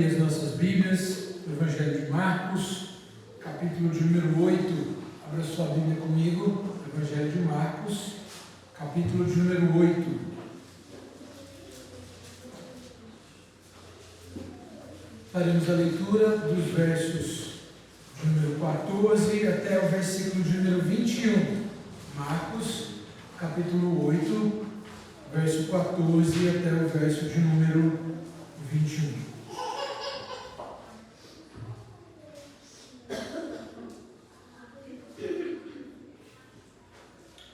As nossas Bíblias, o Evangelho de Marcos, capítulo de número 8. Abra sua Bíblia comigo, Evangelho de Marcos, capítulo de número 8. Faremos a leitura dos versos de número 14 até o versículo de número 21. Marcos, capítulo 8, verso 14 até o verso de número 21.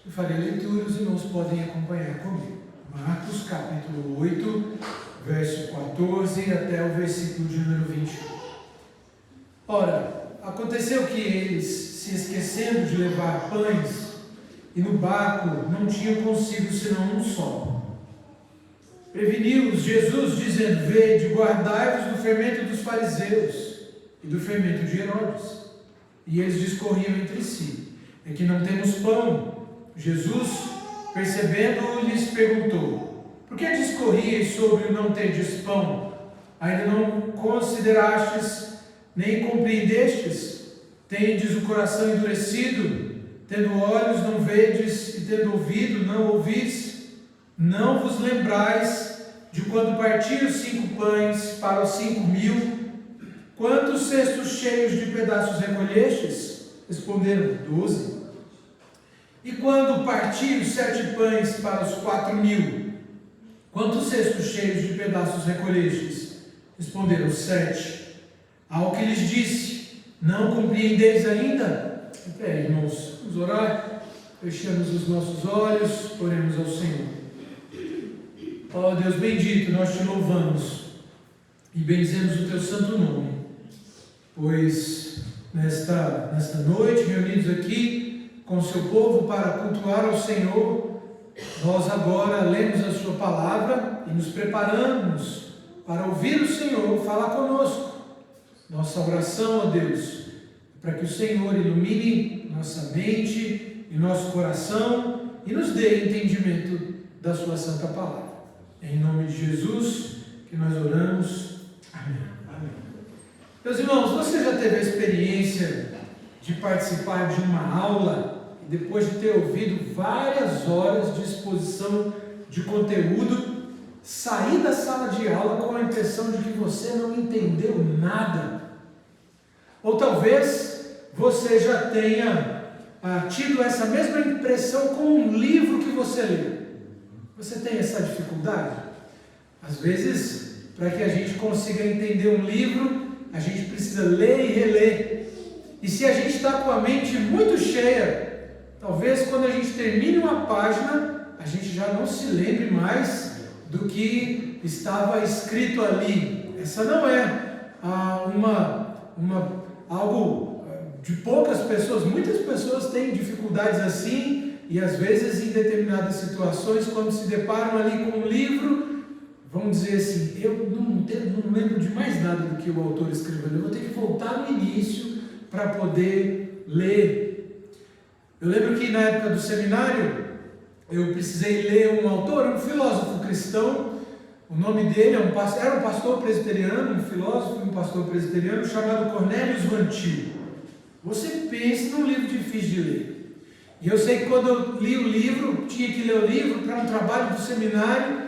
Eu farei a leitura, os irmãos podem acompanhar comigo. Marcos, capítulo 8, verso 14 até o versículo de número 21. Ora, aconteceu que eles, se esquecendo de levar pães, e no barco não tinham consigo senão um só. Preveniu-os Jesus, dizendo: Vede, guardai-vos do fermento dos fariseus e do fermento de Herodes. E eles discorriam entre si: É que não temos pão. Jesus, percebendo-o, lhes perguntou: Por que discorrieis sobre o não terdes pão? Ainda não considerastes, nem compreendestes? Tendes o coração endurecido? Tendo olhos não vedes, e tendo ouvido não ouvis? Não vos lembrais de quando parti os 5 pães para os 5.000? Quantos cestos cheios de pedaços recolhestes? Responderam: 12. E quando parti os 7 pães para os 4.000, quantos cestos cheios de pedaços recolhestes? Responderam: 7. Ao que lhes disse: Não compreendeis ainda? Irmãos, vamos orar, fechamos os nossos olhos, oremos ao Senhor. Ó Deus bendito, nós te louvamos e benzemos o teu santo nome, pois nesta noite, reunidos aqui com o seu povo para cultuar ao Senhor, nós agora lemos a sua palavra e nos preparamos para ouvir o Senhor falar conosco. Nossa oração, ó Deus, para que o Senhor ilumine nossa mente e nosso coração e nos dê entendimento da sua santa palavra. Em nome de Jesus que nós oramos. Amém. Amém. Meus irmãos, você já teve a experiência de participar de uma aula e depois de ter ouvido várias horas de exposição de conteúdo, sair da sala de aula com a impressão de que você não entendeu nada? Ou talvez você já tenha tido essa mesma impressão com um livro que você leu. Você tem essa dificuldade? Às vezes, para que a gente consiga entender um livro, a gente precisa ler e reler. E se a gente está com a mente muito cheia, talvez quando a gente termine uma página, a gente já não se lembre mais do que estava escrito ali. Essa não é algo de poucas pessoas. Muitas pessoas têm dificuldades assim, e às vezes em determinadas situações, quando se deparam ali com um livro, vão dizer assim: eu não lembro de mais nada do que o autor escreveu, eu vou ter que voltar no início para poder ler. Eu lembro que na época do seminário, eu precisei ler um autor, um filósofo cristão. O nome dele era um pastor presbiteriano, um filósofo e um pastor presbiteriano chamado Cornelius Van Til. Você pense num livro difícil de ler. E eu sei que quando eu li o livro, tinha que ler o livro para um trabalho do seminário,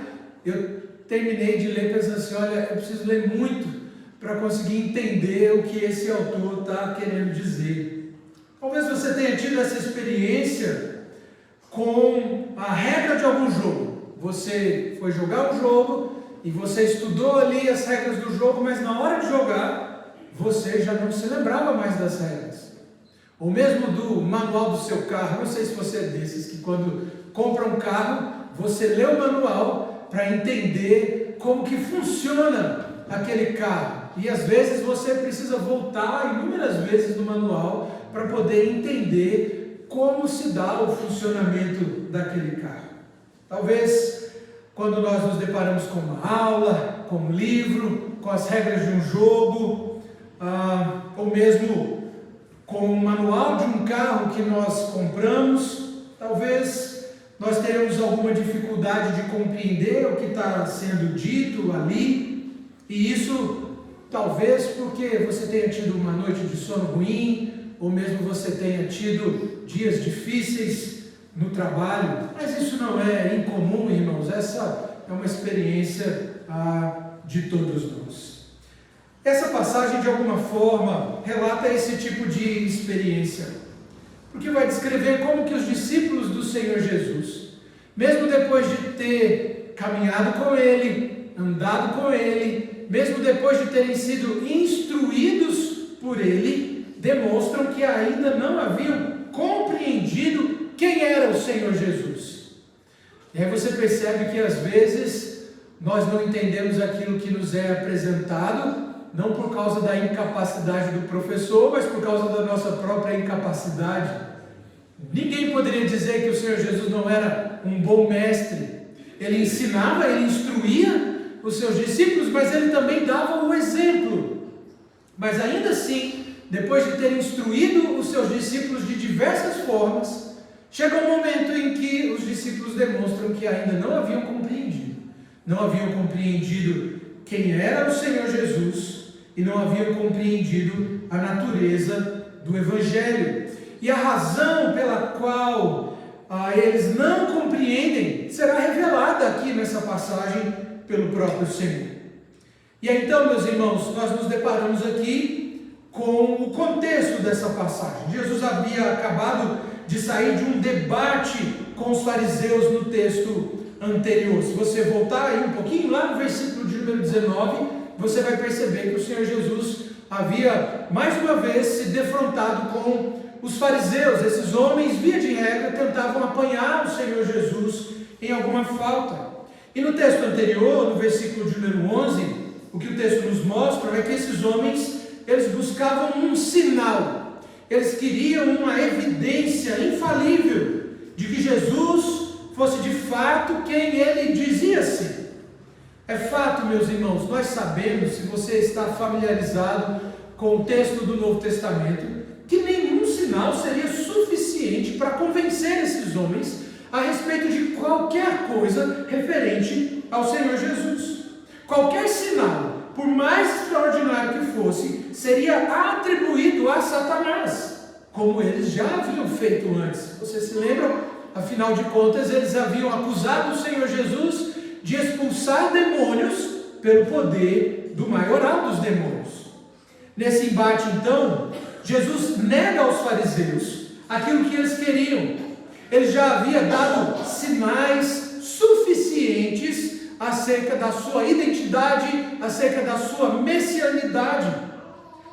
eu terminei de ler pensando assim: olha, eu preciso ler muito para conseguir entender o que esse autor está querendo dizer. Talvez você tenha tido essa experiência com a regra de algum jogo. Você foi jogar um jogo e você estudou ali as regras do jogo, mas na hora de jogar, você já não se lembrava mais das regras. Ou mesmo do manual do seu carro. Não sei se você é desses que quando compra um carro, você lê o manual para entender como que funciona aquele carro. E às vezes você precisa voltar inúmeras vezes no manual para poder entender como se dá o funcionamento daquele carro. Talvez quando nós nos deparamos com uma aula, com um livro, com as regras de um jogo, ou mesmo com o manual de um carro que nós compramos, talvez nós teremos alguma dificuldade de compreender o que está sendo dito ali, e isso talvez porque você tenha tido uma noite de sono ruim, ou mesmo você tenha tido dias difíceis no trabalho, mas isso não é incomum, irmãos, essa é uma experiência de todos nós. Essa passagem, de alguma forma, relata esse tipo de experiência, porque vai descrever como que os discípulos do Senhor Jesus, mesmo depois de ter caminhado com Ele, andado com Ele, mesmo depois de terem sido instruídos por Ele, demonstram que ainda não haviam compreendido quem era o Senhor Jesus. E aí você percebe que às vezes nós não entendemos aquilo que nos é apresentado, não por causa da incapacidade do professor, mas por causa da nossa própria incapacidade. Ninguém poderia dizer que o Senhor Jesus não era um bom mestre. Ele ensinava, ele instruía os seus discípulos, mas ele também dava o exemplo. Mas ainda assim, depois de ter instruído os seus discípulos de diversas formas, chega um momento em que os discípulos demonstram que ainda não haviam compreendido. Não haviam compreendido quem era o Senhor Jesus e não haviam compreendido a natureza do Evangelho. E a razão pela qual eles não compreendem será revelada aqui nessa passagem pelo próprio Senhor. E aí, então, meus irmãos, nós nos deparamos aqui com o contexto dessa passagem. Jesus havia acabado de sair de um debate com os fariseus no texto anterior. Se você voltar aí um pouquinho, lá no versículo de número 19, você vai perceber que o Senhor Jesus havia, mais uma vez, se defrontado com os fariseus. Esses homens, via de regra, tentavam apanhar o Senhor Jesus em alguma falta. E no texto anterior, no versículo de número 11, o que o texto nos mostra é que esses homens, eles buscavam um sinal. Eles queriam uma evidência infalível de que Jesus fosse de fato quem ele dizia ser. É fato, meus irmãos, nós sabemos, se você está familiarizado com o texto do Novo Testamento, que nenhum sinal seria suficiente para convencer esses homens a respeito de qualquer coisa referente ao Senhor Jesus. Qualquer sinal, por mais extraordinário que fosse, seria atribuído a Satanás, como eles já haviam feito antes. Você se lembra? Afinal de contas, eles haviam acusado o Senhor Jesus de expulsar demônios pelo poder do maioral dos demônios. Nesse embate, então, Jesus nega aos fariseus aquilo que eles queriam. Ele já havia dado sinais suficientes acerca da sua identidade, acerca da sua messianidade.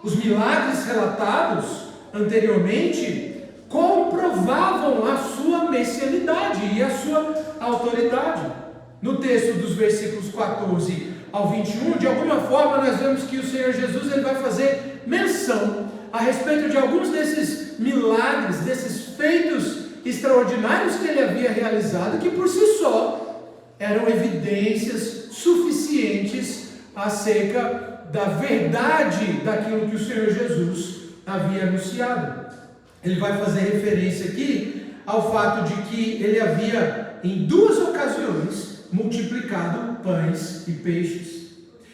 Os milagres relatados anteriormente comprovavam a sua messianidade e a sua autoridade. No texto dos versículos 14 ao 21, de alguma forma nós vemos que o Senhor Jesus ele vai fazer menção a respeito de alguns desses milagres, desses feitos extraordinários que ele havia realizado, que por si só eram evidências suficientes acerca da verdade daquilo que o Senhor Jesus havia anunciado. Ele vai fazer referência aqui ao fato de que ele havia, em 2 ocasiões, multiplicado pães e peixes.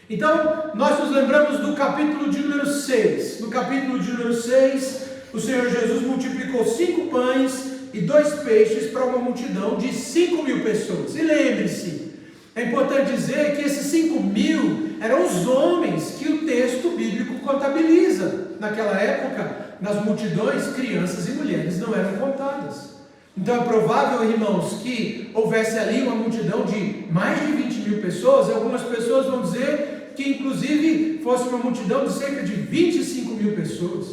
Então, nós nos lembramos do capítulo de número 6. No capítulo de número 6, o Senhor Jesus multiplicou 5 pães e 2 peixes para uma multidão de 5.000 pessoas. E lembre-se, é importante dizer que esses 5.000 eram os homens que o texto bíblico contabiliza. Naquela época, nas multidões, crianças e mulheres não eram contadas. Então é provável, irmãos, que houvesse ali uma multidão de mais de 20.000 pessoas. Algumas pessoas vão dizer que inclusive fosse uma multidão de cerca de 25.000 pessoas.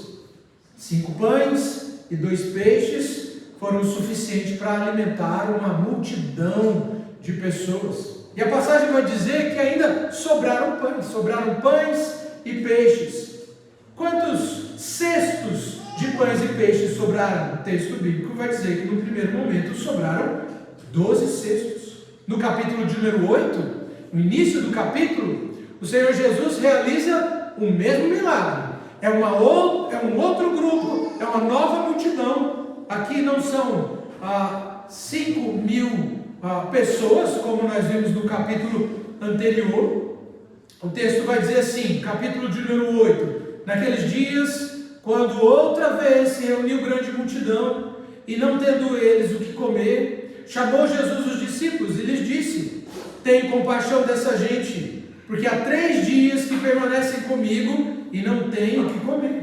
5 pães e 2 peixes foram o suficiente para alimentar uma multidão de pessoas. E a passagem vai dizer que ainda sobraram pães e peixes. Quantos cestos de pães e peixes sobraram? O texto bíblico vai dizer que no primeiro momento sobraram 12 cestos. No capítulo de número 8, no início do capítulo, o Senhor Jesus realiza o mesmo milagre. É um outro grupo, é uma nova multidão. Aqui não são 5.000 pessoas, como nós vimos no capítulo anterior, O texto vai dizer assim, capítulo de número 8: naqueles dias, quando outra vez se reuniu grande multidão, e não tendo eles o que comer, chamou Jesus os discípulos e lhes disse: tenho compaixão dessa gente, porque há 3 dias que permanecem comigo e não têm o que comer.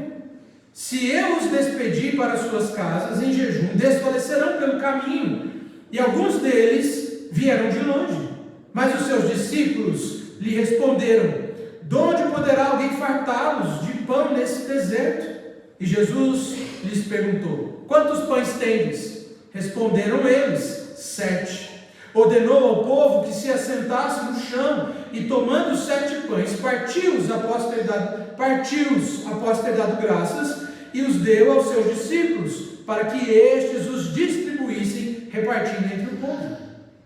Se eu os despedir para suas casas em jejum, desfalecerão pelo caminho. E alguns deles vieram de longe. Mas os seus discípulos lhe responderam: de onde poderá alguém fartá-los de pão nesse deserto? E Jesus lhes perguntou: quantos pães tendes? Responderam eles: 7. Ordenou ao povo que se assentasse no chão, e tomando os 7 pães, partiu-os após ter dado graças, e os deu aos seus discípulos, para que estes os distribuíssem, repartindo entre o povo.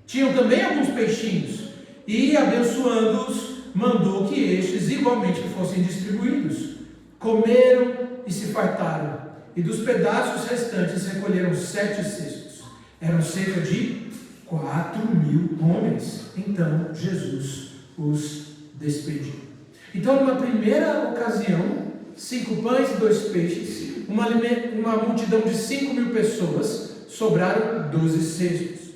Tinham também alguns peixinhos, e abençoando-os, mandou que estes igualmente fossem distribuídos. Comeram e se fartaram, e dos pedaços restantes recolheram 7 cestos. Eram cerca de 4.000 homens. Então Jesus os despediu. Então, numa primeira ocasião, 5 pães e 2 peixes, uma multidão de 5.000 pessoas, sobraram 12 cestos.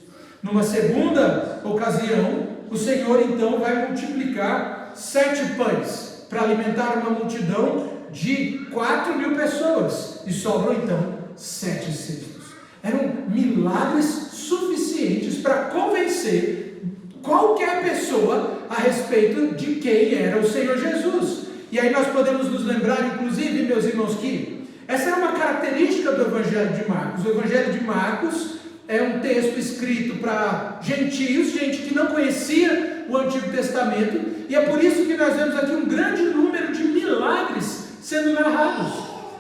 Numa segunda ocasião, o Senhor então vai multiplicar 7 pães para alimentar uma multidão de 4.000 pessoas, e sobram então 7 cestos. Eram milagres suficientes para convencer qualquer pessoa a respeito de quem era o Senhor Jesus. E aí nós podemos nos lembrar, inclusive, meus irmãos, que essa era uma característica do Evangelho de Marcos. O Evangelho de Marcos é um texto escrito para gentios, gente que não conhecia o Antigo Testamento, e é por isso que nós vemos aqui um grande número de milagres sendo narrados,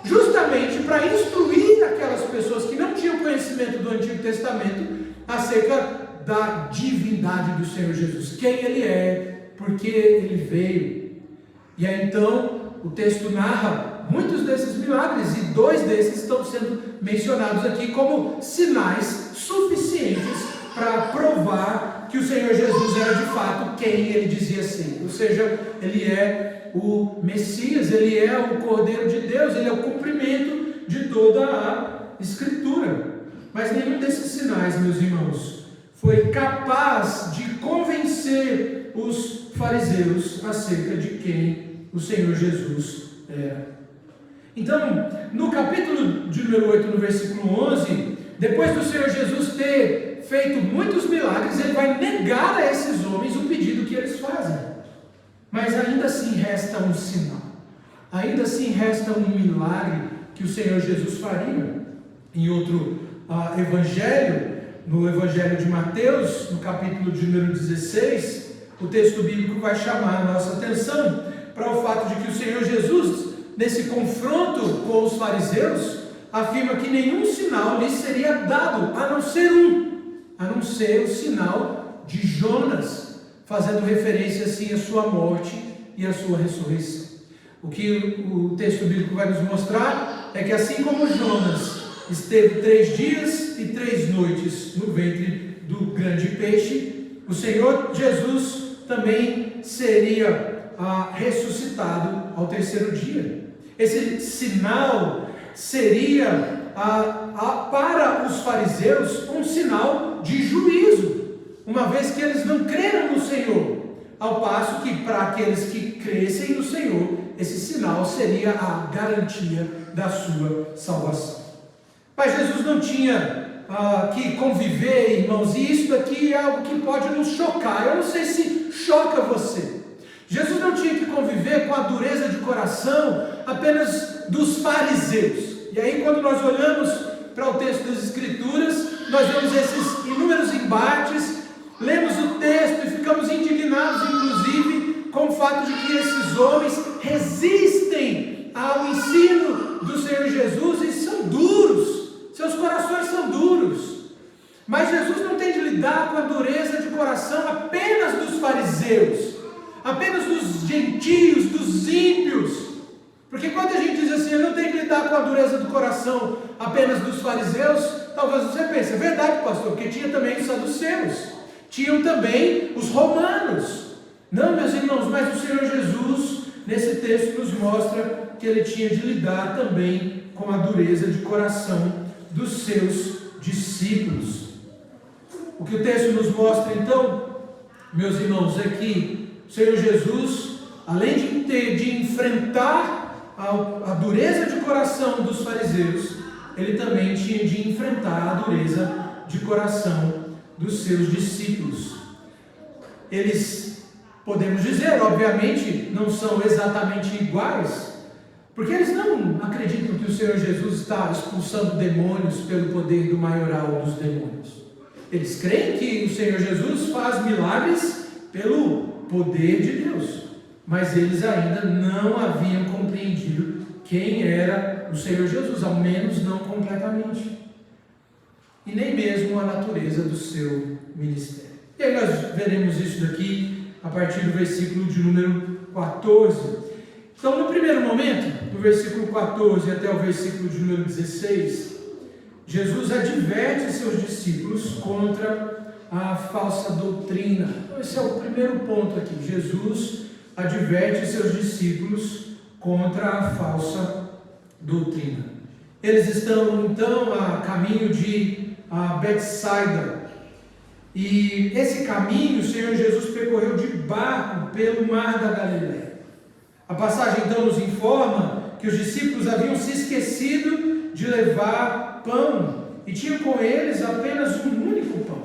justamente para instruir aquelas pessoas que não tinham conhecimento do Antigo Testamento acerca da divindade do Senhor Jesus, quem Ele é, por que Ele veio. E aí então o texto narra muitos desses milagres, e 2 desses estão sendo mencionados aqui como sinais suficientes para provar que o Senhor Jesus era de fato quem Ele dizia ser, ou seja, Ele é o Messias, Ele é o Cordeiro de Deus, Ele é o cumprimento de toda a Escritura. Mas nenhum desses sinais, meus irmãos, foi capaz de convencer os fariseus acerca de quem o Senhor Jesus era. Então, no capítulo de número 8, no versículo 11, depois do Senhor Jesus ter feito muitos milagres, Ele vai negar a esses homens o pedido que eles fazem. Mas ainda assim resta um sinal, ainda assim resta um milagre que o Senhor Jesus faria. Em outro evangelho, no evangelho de Mateus, no capítulo de número 16, o texto bíblico vai chamar a nossa atenção para o fato de que o Senhor Jesus, nesse confronto com os fariseus, afirma que nenhum sinal lhes seria dado, a não ser o sinal de Jonas, fazendo referência assim à sua morte e à sua ressurreição. O que o texto bíblico vai nos mostrar é que assim como Jonas esteve 3 dias e 3 noites no ventre do grande peixe, o Senhor Jesus também seria ressuscitado ao 3º dia. Esse sinal seria para os fariseus um sinal de juízo, uma vez que eles não creram no Senhor, ao passo que para aqueles que crescem no Senhor, esse sinal seria a garantia da sua salvação. Mas Jesus não tinha que conviver, irmãos, e isso aqui é algo que pode nos chocar. Eu não sei se choca você. Jesus não tinha que conviver com a dureza de coração apenas dos fariseus. E aí, quando nós olhamos para o texto das Escrituras, nós vemos esses inúmeros embates, lemos o texto e ficamos indignados, inclusive, com o fato de que esses homens resistem ao ensino do Senhor Jesus e são duros, seus corações são duros. Mas Jesus não tem de lidar com a dureza de coração apenas dos fariseus, apenas dos gentios, dos ímpios. Porque quando a gente diz assim, eu não tenho que lidar com a dureza do coração apenas dos fariseus, talvez você pense, é verdade, pastor, porque tinha também os saduceus, tinham também os romanos. Não, meus irmãos, mas o Senhor Jesus, nesse texto, nos mostra que ele tinha de lidar também com a dureza de coração dos seus discípulos. O que o texto nos mostra, então, meus irmãos, é que o Senhor Jesus, além de enfrentar a dureza de coração dos fariseus, ele também tinha de enfrentar a dureza de coração dos seus discípulos. Eles, podemos dizer, obviamente, não são exatamente iguais, porque eles não acreditam que o Senhor Jesus está expulsando demônios pelo poder do maioral dos demônios. Eles creem que o Senhor Jesus faz milagres pelo poder de Deus, mas eles ainda não haviam compreendido quem era o Senhor Jesus, ao menos não completamente, e nem mesmo a natureza do seu ministério. E aí nós veremos isso daqui a partir do versículo de número 14. Então, no primeiro momento, do versículo 14 até o versículo de número 16, Jesus adverte seus discípulos contra a falsa doutrina. Então, esse é o primeiro ponto aqui. Jesus adverte seus discípulos contra a falsa doutrina. Eles estão, então, a caminho de Betsaida. E esse caminho o Senhor Jesus percorreu de barco pelo mar da Galileia. A passagem então nos informa que os discípulos haviam se esquecido de levar pão e tinham com eles apenas um único pão.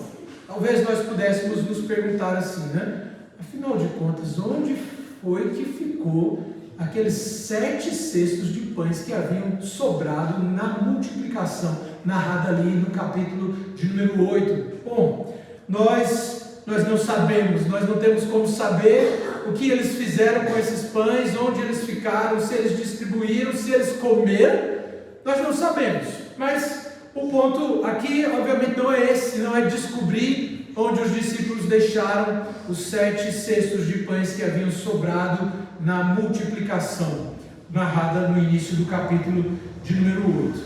Talvez nós pudéssemos nos perguntar assim, né? Afinal de contas, onde foi que ficou aqueles 7 cestos de pães que haviam sobrado na multiplicação, narrada ali no capítulo de número 8? Bom, nós não sabemos, nós não temos como saber o que eles fizeram com esses pães, onde eles ficaram, se eles distribuíram, se eles comeram, nós não sabemos. Mas o ponto aqui, obviamente, não é esse, não é descobrir onde os discípulos deixaram os 7 cestos de pães que haviam sobrado na multiplicação, narrada no início do capítulo de número 8.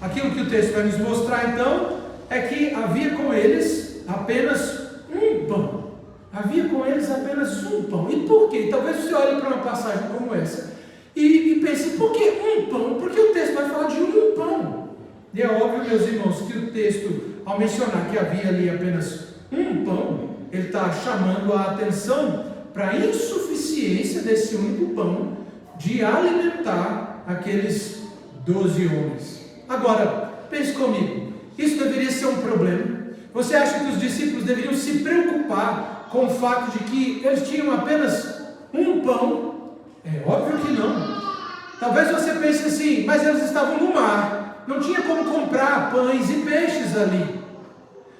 Aquilo que o texto vai nos mostrar, então, é que havia com eles apenas um pão. Havia com eles apenas um pão. E por quê? Talvez você olhe para uma passagem como essa e pense, por que um pão? Porque o texto vai falar de um pão. E é óbvio, meus irmãos, que o texto, ao mencionar que havia ali apenas um pão, ele está chamando a atenção para a insuficiência desse único pão de alimentar aqueles 12 homens. Agora, pense comigo, isso deveria ser um problema? Você acha que os discípulos deveriam se preocupar com o fato de que eles tinham apenas um pão? É óbvio que não. Talvez você pense assim, mas eles estavam no mar, não tinha como comprar pães e peixes ali.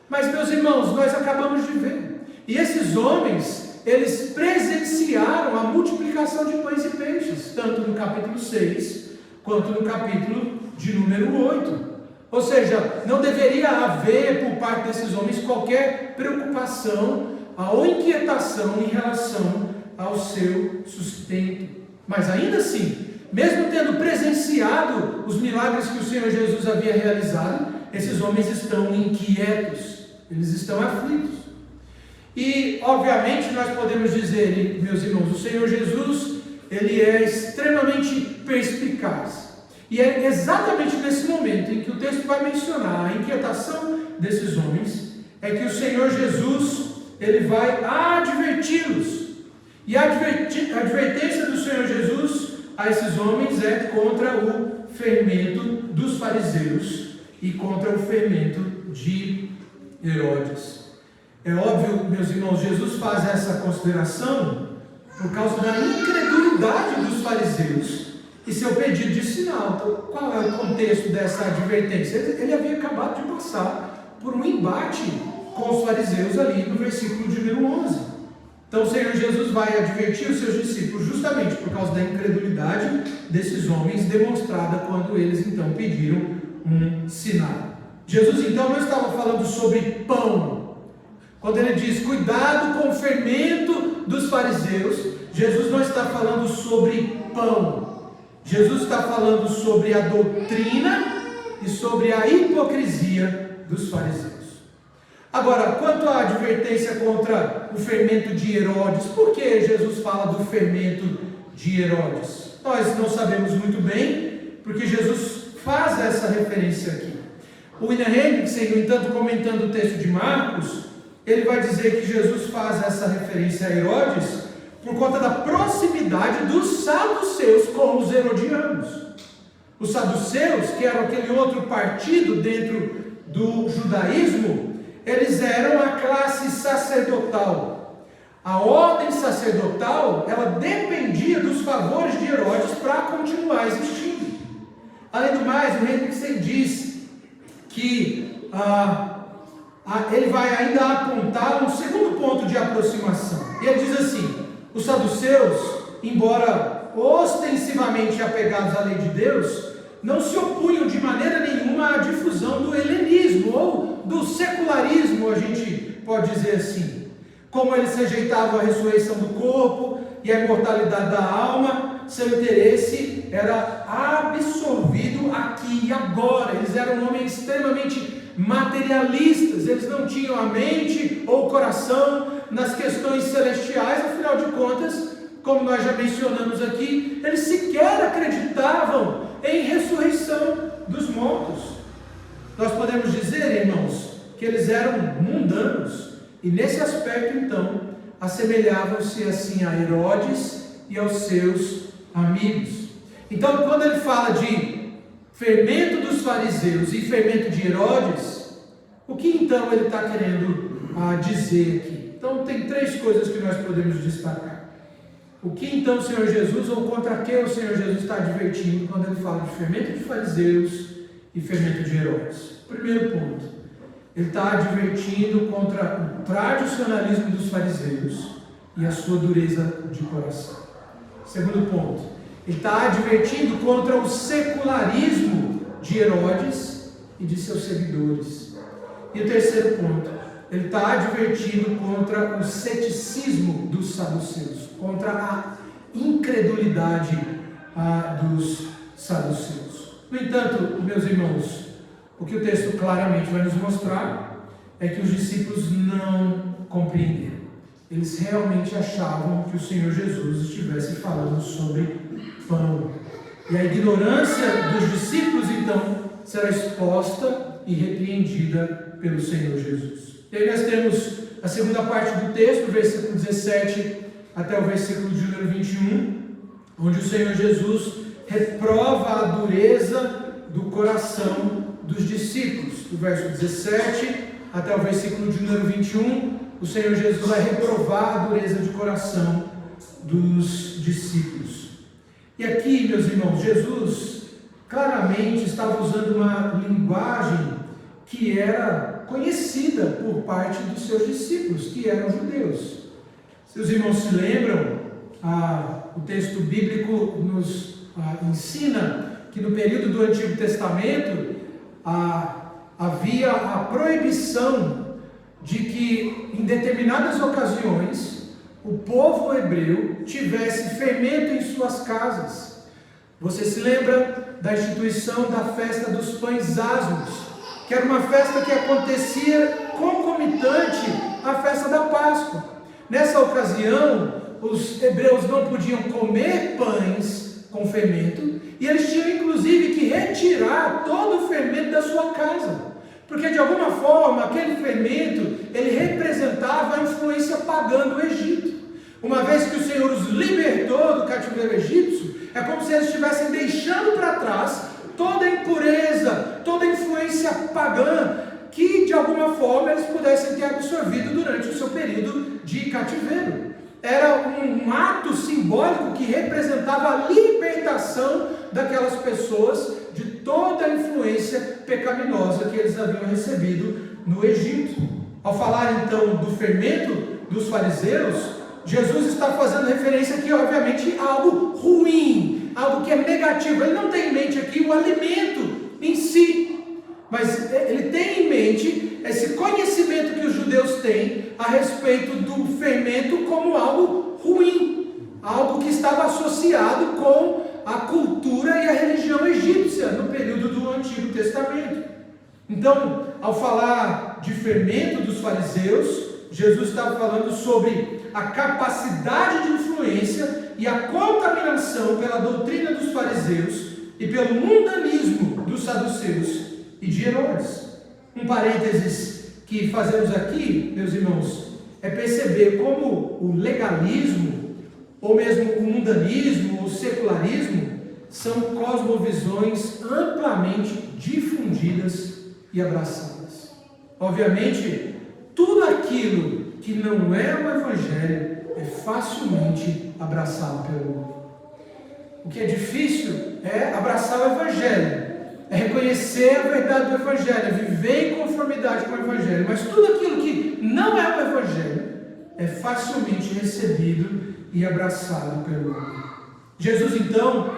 Mas, meus irmãos, nós acabamos de ver, e esses homens, eles presenciaram a multiplicação de pães e peixes, tanto no capítulo 6, quanto no capítulo de número 8. Ou seja, não deveria haver por parte desses homens qualquer preocupação ou inquietação em relação ao seu sustento. Mas ainda assim, mesmo tendo presenciado os milagres que o Senhor Jesus havia realizado, esses homens estão inquietos, eles estão aflitos. E, obviamente, nós podemos dizer, meus irmãos, o Senhor Jesus, ele é extremamente perspicaz. E é exatamente nesse momento em que o texto vai mencionar a inquietação desses homens, é que o Senhor Jesus, ele vai adverti-los. E a advertência do Senhor Jesus a esses homens é contra o fermento dos fariseus e contra o fermento de Herodes. É óbvio, meus irmãos, Jesus faz essa consideração por causa da incredulidade dos fariseus e seu pedido de sinal. Então, qual é o contexto dessa advertência? Ele havia acabado de passar por um embate com os fariseus ali no versículo de número 11. Então o Senhor Jesus vai advertir os seus discípulos justamente por causa da incredulidade desses homens, demonstrada quando eles então pediram um sinal. Jesus então não estava falando sobre pão. Quando ele diz cuidado com o fermento dos fariseus, Jesus não está falando sobre pão. Jesus está falando sobre a doutrina e sobre a hipocrisia dos fariseus. Agora, quanto à advertência contra o fermento de Herodes, por que Jesus fala do fermento de Herodes? Nós não sabemos muito bem, porque Jesus faz essa referência aqui. O William Hendrickson, no entanto, comentando o texto de Marcos, ele vai dizer que Jesus faz essa referência a Herodes por conta da proximidade dos saduceus com os herodianos. Os saduceus, que eram aquele outro partido dentro do judaísmo, eles eram a classe sacerdotal. A ordem sacerdotal, ela dependia dos favores de Herodes para continuar existindo. Além do mais, o Hendrickson diz que ele vai ainda apontar um segundo ponto de aproximação. E ele diz assim: os saduceus, embora ostensivamente apegados à lei de Deus, não se opunham de maneira nenhuma à difusão do helenismo ou do secularismo, a gente pode dizer assim. Como eles rejeitavam a ressurreição do corpo e a imortalidade da alma, seu interesse era absorvido aqui e agora. Eles eram homens extremamente materialistas, eles não tinham a mente ou o coração nas questões celestiais. Afinal de contas, como nós já mencionamos aqui, eles sequer acreditavam em ressurreição dos mortos. Nós podemos dizer, irmãos, que eles eram mundanos, e nesse aspecto então assemelhavam-se assim a Herodes e aos seus amigos. Então, quando ele fala de fermento dos fariseus e fermento de Herodes, o que então ele está querendo dizer aqui? Então tem três coisas que nós podemos destacar. O que então o Senhor Jesus, ou contra quem o Senhor Jesus está advertindo quando ele fala de fermento de fariseus e fermento de Herodes? Primeiro ponto, ele está advertindo contra o tradicionalismo dos fariseus e a sua dureza de coração. Segundo ponto, ele está advertindo contra o secularismo de Herodes e de seus seguidores. E o terceiro ponto, ele está advertindo contra o ceticismo dos saduceus, contra a incredulidade dos saduceus. No entanto, meus irmãos, o que o texto claramente vai nos mostrar é que os discípulos não compreenderam. Eles realmente achavam que o Senhor Jesus estivesse falando sobre pão. E a ignorância dos discípulos, então, será exposta e repreendida pelo Senhor Jesus. E aí nós temos a segunda parte do texto, versículo 17 até o versículo de número 21, onde o Senhor Jesus reprova a dureza do coração dos discípulos. Do verso 17 até o versículo de número 21, o Senhor Jesus vai reprovar a dureza de coração dos discípulos. E aqui, meus irmãos, Jesus claramente estava usando uma linguagem que era conhecida por parte dos seus discípulos, que eram judeus. Se os irmãos se lembram, o texto bíblico nos ensina que no período do Antigo Testamento havia a proibição de que em determinadas ocasiões o povo hebreu tivesse fermento em suas casas. Você se lembra da instituição da festa dos pães asmos, que era uma festa que acontecia concomitante à festa da Páscoa. Nessa ocasião, os hebreus não podiam comer pães com fermento, e eles tinham inclusive que retirar todo o fermento da sua casa, porque de alguma forma aquele fermento ele representava a influência pagã do Egito. Uma vez que o Senhor os libertou do cativeiro egípcio, é como se eles estivessem deixando para trás toda a impureza, toda a influência pagã que de alguma forma eles pudessem ter absorvido durante o seu período de cativeiro. Era um ato simbólico que representava a libertação daquelas pessoas de toda a influência pecaminosa que eles haviam recebido no Egito. Ao falar então do fermento dos fariseus, Jesus está fazendo referência aqui, obviamente, a algo ruim, algo que é negativo. Ele não tem em mente aqui o alimento em si, mas ele tem em mente esse conhecimento que os judeus têm a respeito do fermento como algo ruim, algo que estava associado com a cultura e a religião egípcia no período do Antigo Testamento. Então, ao falar de fermento dos fariseus, Jesus estava falando sobre a capacidade de influência e a contaminação pela doutrina dos fariseus e pelo mundanismo dos saduceus e de Herodes. Um parênteses que fazemos aqui, meus irmãos, é perceber como o legalismo, ou mesmo o mundanismo, o secularismo, são cosmovisões amplamente difundidas e abraçadas. Obviamente, tudo aquilo que não é o Evangelho é facilmente abraçado pelo mundo. O que é difícil é abraçar o Evangelho, é reconhecer a verdade do Evangelho, é viver em conformidade com o Evangelho. Mas tudo aquilo que não é o Evangelho é facilmente recebido e abraçado pelo mundo. Jesus, então,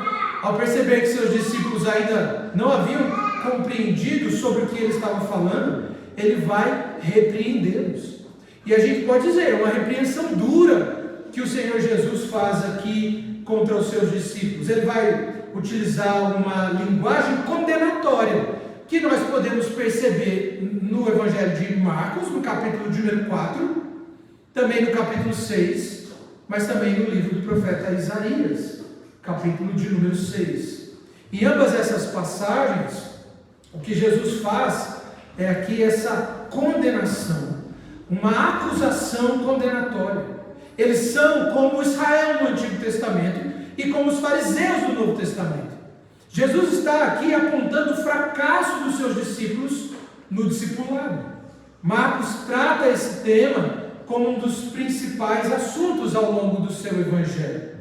ao perceber que seus discípulos ainda não haviam compreendido sobre o que ele estava falando, ele vai repreendê-los. E a gente pode dizer, uma repreensão dura que o Senhor Jesus faz aqui contra os seus discípulos. Ele vai utilizar uma linguagem condenatória, que nós podemos perceber no Evangelho de Marcos, no capítulo de número 4, também no capítulo 6, mas também no livro do profeta Isaías, capítulo de número 6. Em ambas essas passagens, o que Jesus faz é aqui essa condenação, uma acusação condenatória. Eles são como Israel no Antigo Testamento e como os fariseus do Novo Testamento. Jesus está aqui apontando o fracasso dos seus discípulos no discipulado. Marcos trata esse tema como um dos principais assuntos ao longo do seu Evangelho.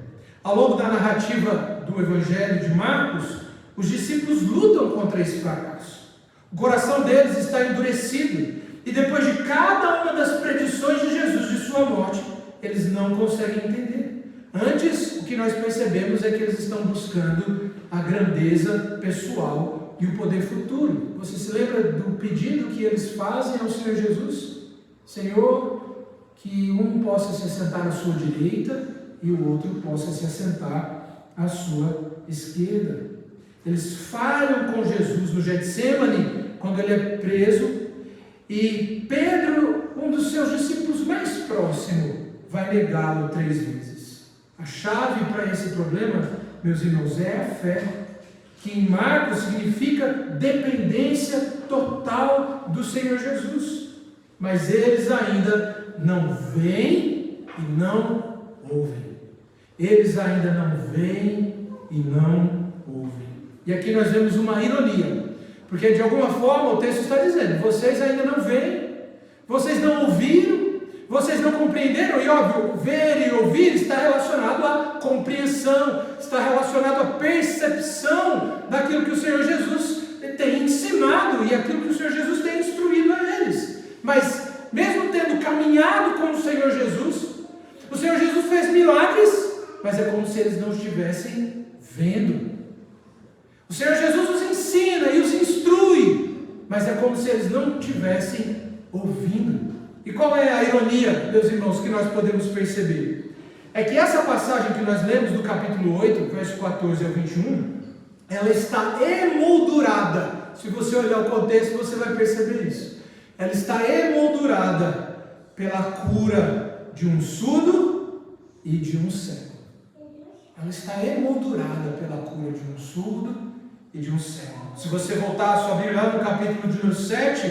Ao longo da narrativa do Evangelho de Marcos, os discípulos lutam contra esse fracasso. O coração deles está endurecido, e depois de cada uma das predições de Jesus de sua morte, eles não conseguem entender. Antes, o que nós percebemos é que eles estão buscando a grandeza pessoal e o poder futuro. Você se lembra do pedido que eles fazem ao Senhor Jesus? Senhor, que um possa se assentar à sua direita e o outro possa se assentar à sua esquerda. Eles falham com Jesus no Getsemane, quando ele é preso, e Pedro, um dos seus discípulos mais próximos, vai negá-lo 3 vezes. A chave para esse problema, meus irmãos, é a fé, que em Marcos significa dependência total do Senhor Jesus. Mas eles ainda não veem e não ouvem. Eles ainda não veem e não ouvem. E aqui nós vemos uma ironia, porque de alguma forma o texto está dizendo: vocês ainda não veem, vocês não ouviram, vocês não compreenderam. E óbvio, ver e ouvir está relacionado à compreensão, está relacionado à percepção daquilo que o Senhor Jesus tem ensinado e aquilo que o Senhor Jesus tem instruído a eles. Mas mesmo tendo caminhado com o Senhor Jesus fez milagres, mas é como se eles não estivessem vendo. O Senhor Jesus os ensina e os instrui, mas é como se eles não estivessem ouvindo. E qual é a ironia, meus irmãos, que nós podemos perceber? É que essa passagem que nós lemos do capítulo 8, verso 14 ao 21, ela está emoldurada. Se você olhar o contexto, você vai perceber isso. Ela está emoldurada pela cura de um surdo e de um cego. Ela está emoldurada pela cura de um surdo e de um cego. Se você voltar a sua Bíblia lá no capítulo de número 7,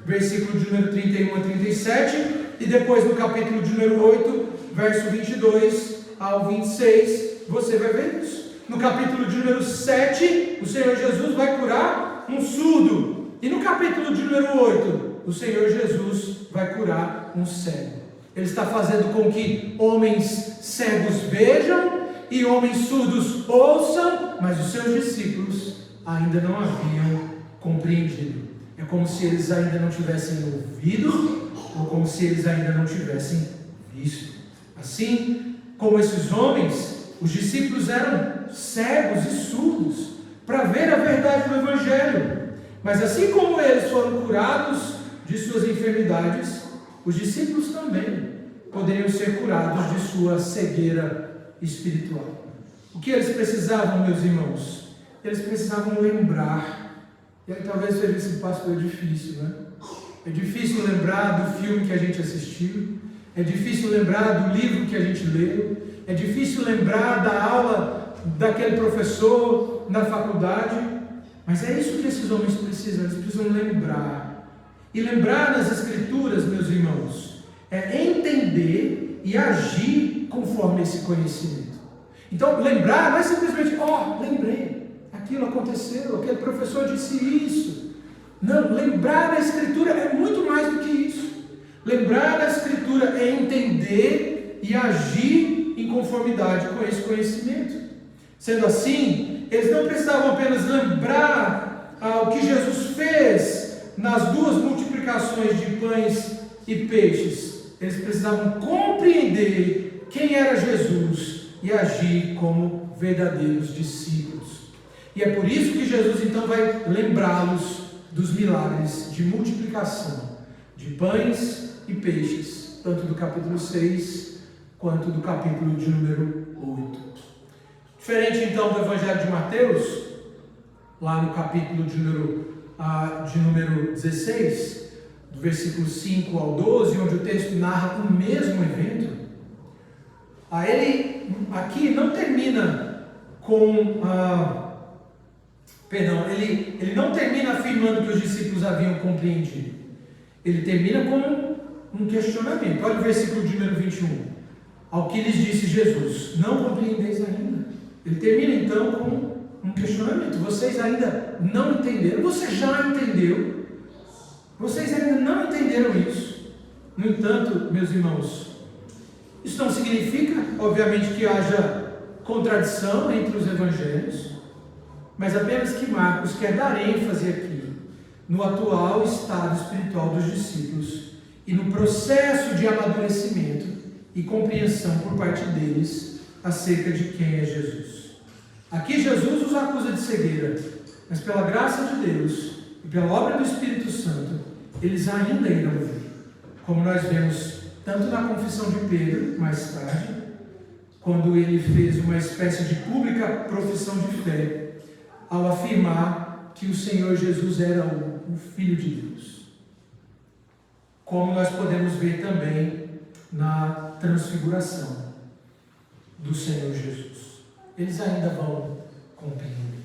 versículo de número 31 a 37, e depois no capítulo de número 8, verso 22 ao 26, você vai ver isso. No capítulo de número 7, o Senhor Jesus vai curar um surdo. E no capítulo de número 8, o Senhor Jesus vai curar um cego. Ele está fazendo com que homens cegos vejam e homens surdos ouçam, mas os seus discípulos ainda não haviam compreendido. É como se eles ainda não tivessem ouvido, ou como se eles ainda não tivessem visto. Assim como esses homens, os discípulos eram cegos e surdos para ver a verdade do Evangelho. Mas assim como eles foram curados de suas enfermidades, os discípulos também poderiam ser curados de sua cegueira espiritual. O que eles precisavam, meus irmãos? Eles precisavam lembrar. E aí talvez seja esse pastor difícil, né? É difícil lembrar do filme que a gente assistiu. É difícil lembrar do livro que a gente leu. É difícil lembrar da aula daquele professor na faculdade. Mas é isso que esses homens precisam. Eles precisam lembrar. E lembrar nas Escrituras, meus irmãos, é entender e agir conforme esse conhecimento. Então, lembrar não é simplesmente, lembrei, aquilo aconteceu, aquele professor disse isso. Não, lembrar da Escritura é muito mais do que isso. Lembrar da Escritura é entender e agir em conformidade com esse conhecimento. Sendo assim, eles não precisavam apenas lembrar o que Jesus fez nas 2 multiplicações de pães e peixes. Eles precisavam compreender quem era Jesus e agir como verdadeiros discípulos. E é por isso que Jesus então vai lembrá-los dos milagres de multiplicação de pães e peixes, tanto do capítulo 6 quanto do capítulo de número 8. Diferente então do Evangelho de Mateus, lá no capítulo de número 16, do versículo 5 ao 12, onde o texto narra o mesmo evento, ele aqui não termina com ele não termina afirmando que os discípulos haviam compreendido. Ele termina com um questionamento. Olha o versículo de número 21. Ao que lhes disse Jesus: não compreendeis ainda. Ele termina então com um questionamento. Vocês ainda não entenderam? Você já entendeu? Vocês ainda não entenderam isso? No entanto, meus irmãos, isso não significa, obviamente, que haja contradição entre os evangelhos, mas apenas que Marcos quer dar ênfase aqui no atual estado espiritual dos discípulos e no processo de amadurecimento e compreensão por parte deles acerca de quem é Jesus. Aqui Jesus os acusa de cegueira, mas pela graça de Deus e pela obra do Espírito Santo, eles ainda irão ver, como nós vemos tanto na confissão de Pedro, mais tarde, quando ele fez uma espécie de pública profissão de fé, ao afirmar que o Senhor Jesus era o Filho de Deus. Como nós podemos ver também na transfiguração do Senhor Jesus. Eles ainda vão compreender.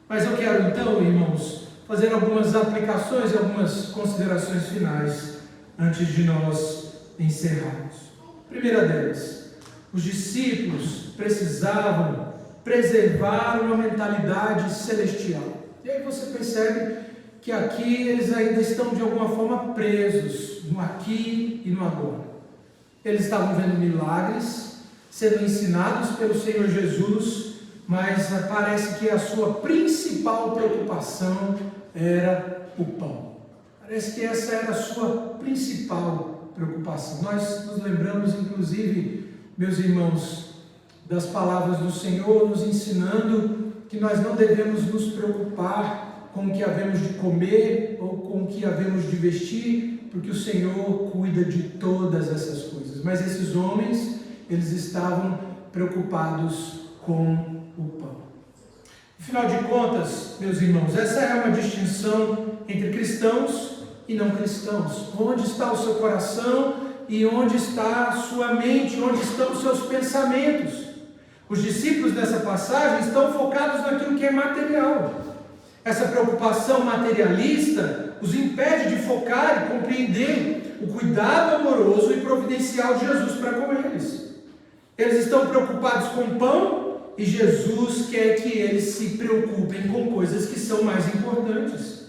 Mas eu quero então, irmãos, fazer algumas aplicações e algumas considerações finais antes de nós encerrarmos. Primeira delas, os discípulos precisavam preservar uma mentalidade celestial. E aí você percebe que aqui eles ainda estão de alguma forma presos no aqui e no agora. Eles estavam vendo milagres, sendo ensinados pelo Senhor Jesus, mas parece que a sua principal preocupação era o pão. Parece que essa era a sua principal preocupação. Nós nos lembramos, inclusive, meus irmãos, das palavras do Senhor nos ensinando que nós não devemos nos preocupar com o que havemos de comer ou com o que havemos de vestir, porque o Senhor cuida de todas essas coisas. Mas esses homens, eles estavam preocupados com o pão. Afinal de contas, meus irmãos, essa é uma distinção entre cristãos e não cristãos. Onde está o seu coração e onde está a sua mente, onde estão os seus pensamentos? Os discípulos nessa passagem estão focados naquilo que é material. Essa preocupação materialista os impede de focar e compreender o cuidado amoroso e providencial de Jesus para com eles. Eles estão preocupados com o pão e Jesus quer que eles se preocupem com coisas que são mais importantes.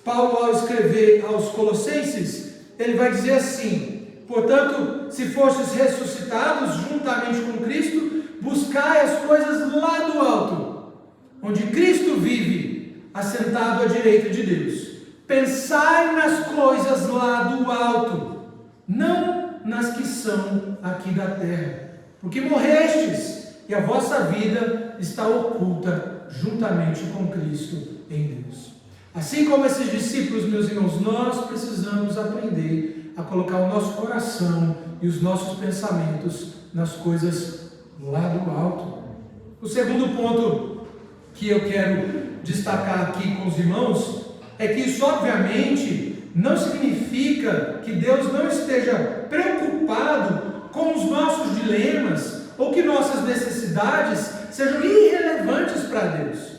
Paulo, ao escrever aos Colossenses, ele vai dizer assim: portanto, se fostes ressuscitados juntamente com Cristo, buscai as coisas lá do alto, onde Cristo vive, assentado à direita de Deus. Pensai nas coisas lá do alto, não nas que são aqui da terra, porque morrestes e a vossa vida está oculta juntamente com Cristo em Deus. Assim como esses discípulos, meus irmãos, nós precisamos aprender a colocar o nosso coração e os nossos pensamentos nas coisas lá do alto. O segundo ponto que eu quero destacar aqui com os irmãos é que isso obviamente não significa que Deus não esteja preocupado com os nossos dilemas ou que nossas necessidades sejam irrelevantes para Deus.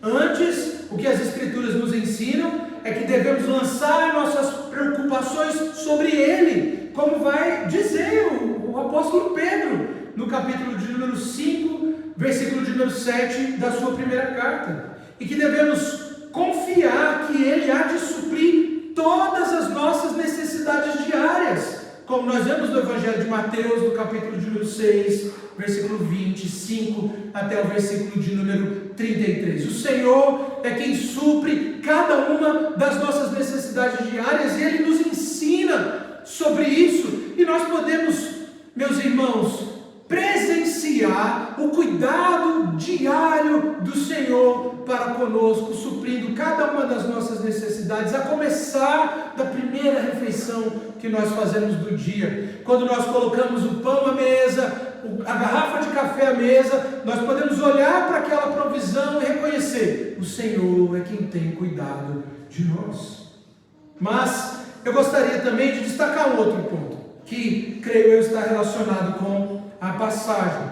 Antes, o que as Escrituras nos ensinam é que devemos lançar nossas preocupações sobre Ele, como vai dizer o apóstolo Pedro, no capítulo de número 5, versículo de número 7 da sua primeira carta. E que devemos confiar que Ele há de suprir todas as nossas necessidades diárias, como nós vemos no Evangelho de Mateus, no capítulo de número 6, versículo 25 até o versículo de número 33. O Senhor é quem supre cada uma das nossas necessidades diárias, e Ele nos ensina sobre isso, e nós podemos, meus irmãos, presenciar o cuidado diário do Senhor para conosco, suprindo cada uma das nossas necessidades, a começar da primeira refeição que nós fazemos do dia. Quando nós colocamos o pão à mesa, a garrafa de café à mesa, nós podemos olhar para aquela provisão e reconhecer: o Senhor é quem tem cuidado de nós. Mas eu gostaria também de destacar um outro ponto, que creio eu estar relacionado com a passagem.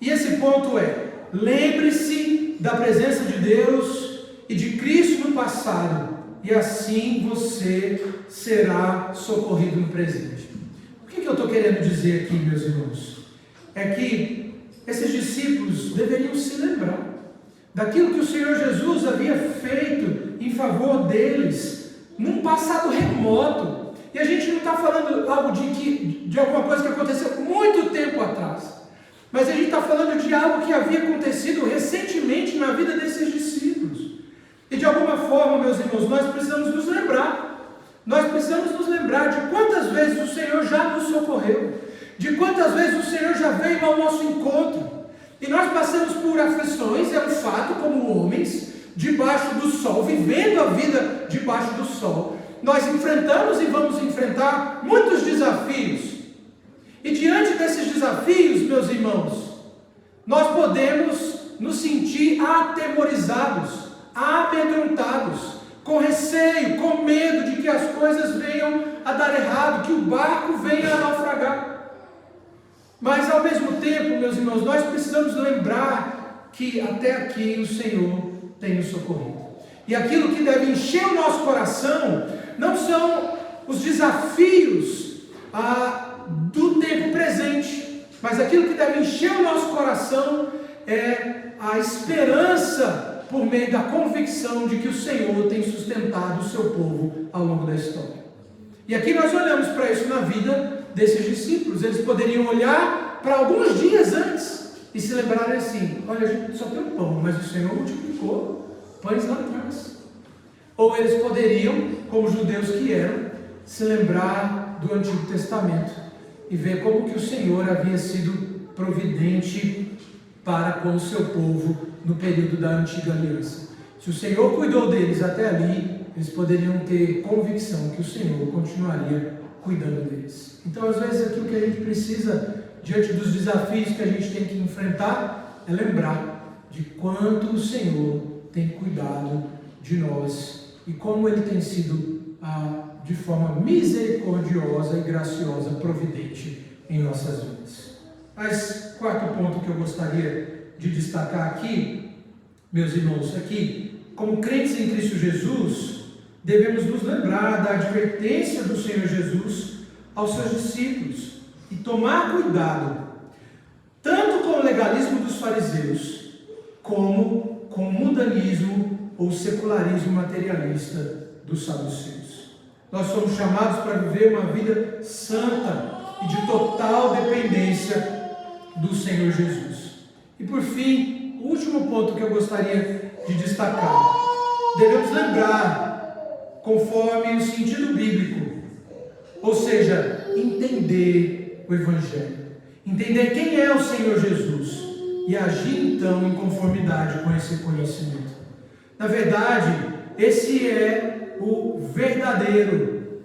E esse ponto é: lembre-se da presença de Deus e de Cristo no passado, e assim você será socorrido no presente. O que eu estou querendo dizer aqui, meus irmãos? É que esses discípulos deveriam se lembrar daquilo que o Senhor Jesus havia feito em favor deles num passado remoto. E a gente não está falando algo de alguma coisa que aconteceu muito tempo atrás, mas a gente está falando de algo que havia acontecido recentemente na vida desses discípulos. E de alguma forma, meus irmãos, nós precisamos nos lembrar. Nós precisamos nos lembrar de quantas vezes o Senhor já nos socorreu, de quantas vezes o Senhor já veio ao nosso encontro. E nós passamos por aflições, é um fato, como homens, debaixo do sol, vivendo a vida debaixo do sol. Nós enfrentamos e vamos enfrentar muitos desafios. E diante desses desafios, meus irmãos, nós podemos nos sentir atemorizados, amedrontados, com receio, com medo de que as coisas venham a dar errado, que o barco venha a naufragar. Mas ao mesmo tempo, meus irmãos, nós precisamos lembrar que até aqui o Senhor tem nos socorrido. E aquilo que deve encher o nosso coração não são os desafios do tempo presente, mas aquilo que deve encher o nosso coração é a esperança por meio da convicção de que o Senhor tem sustentado o seu povo ao longo da história. E aqui nós olhamos para isso na vida desses discípulos. Eles poderiam olhar para alguns dias antes e se lembrarem assim: olha, a gente só tem um pão, mas o Senhor multiplicou pães lá atrás. Ou eles poderiam, como judeus que eram, se lembrar do Antigo Testamento e ver como que o Senhor havia sido providente para com o seu povo no período da Antiga Aliança. Se o Senhor cuidou deles até ali, eles poderiam ter convicção que o Senhor continuaria cuidando deles. Então, às vezes, aquilo que a gente precisa, diante dos desafios que a gente tem que enfrentar, é lembrar de quanto o Senhor tem cuidado de nós e como Ele tem sido, de forma misericordiosa e graciosa, providente em nossas vidas. Mas, quarto ponto que eu gostaria de destacar aqui, meus irmãos, é que, como crentes em Cristo Jesus, devemos nos lembrar da advertência do Senhor Jesus aos seus discípulos e tomar cuidado, tanto com o legalismo dos fariseus, como com o mundanismo ou secularismo materialista dos saduceus. Nós somos chamados para viver uma vida santa e de total dependência do Senhor Jesus. E por fim, o último ponto que eu gostaria de destacar: devemos lembrar, conforme o sentido bíblico, ou seja, entender o Evangelho, entender quem é o Senhor Jesus e agir então em conformidade com esse conhecimento. Na verdade, esse é o verdadeiro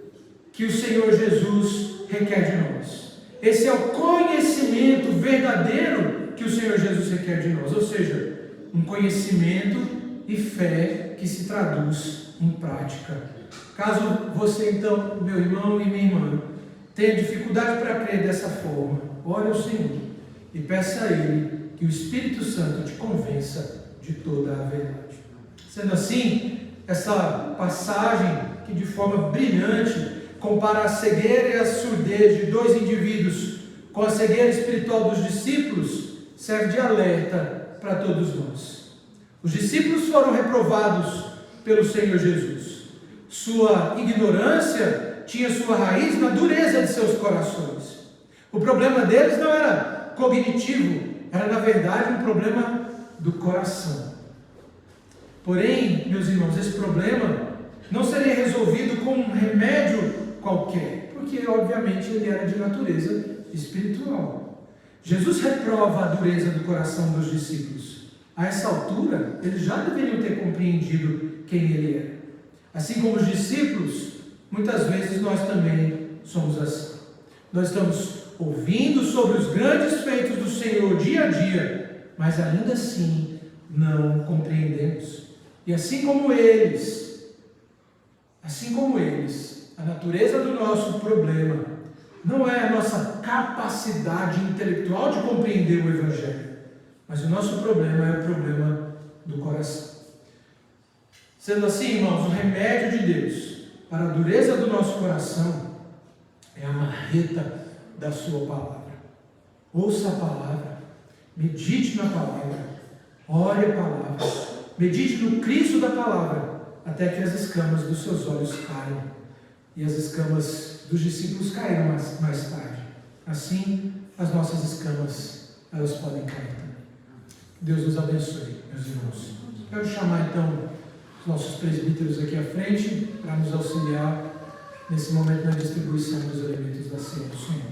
que o Senhor Jesus requer de nós. Esse é o conhecimento verdadeiro que o Senhor Jesus requer de nós, ou seja, um conhecimento e fé que se traduz em prática. Caso você então, meu irmão e minha irmã, tenha dificuldade para crer dessa forma, ore ao Senhor e peça a Ele que o Espírito Santo te convença de toda a verdade. Sendo assim, essa passagem que de forma brilhante compara a cegueira e a surdez de dois indivíduos com a cegueira espiritual dos discípulos, serve de alerta para todos nós. Os discípulos foram reprovados pelo Senhor Jesus. Sua ignorância tinha sua raiz na dureza de seus corações. O problema deles não era cognitivo, era na verdade um problema do coração. Porém, meus irmãos, esse problema não seria resolvido com um remédio qualquer, porque obviamente ele era de natureza espiritual. Jesus reprova a dureza do coração dos discípulos. A essa altura, eles já deveriam ter compreendido quem ele era. Assim como os discípulos, muitas vezes nós também somos assim. Nós estamos ouvindo sobre os grandes feitos do Senhor dia a dia, mas ainda assim não compreendemos. E assim como eles, a natureza do nosso problema não é a nossa capacidade intelectual de compreender o Evangelho, mas o nosso problema é o problema do coração. Sendo assim, irmãos, o remédio de Deus para a dureza do nosso coração é a marreta da sua palavra. Ouça a palavra, medite na palavra, ore a palavra, medite no Cristo da palavra, até que as escamas dos seus olhos caiam. E as escamas dos discípulos caíram mais tarde. Assim, as nossas escamas, elas podem cair também. Deus nos abençoe, meus irmãos. Quero chamar então os nossos presbíteros aqui à frente para nos auxiliar nesse momento na distribuição dos elementos da ceia do Senhor.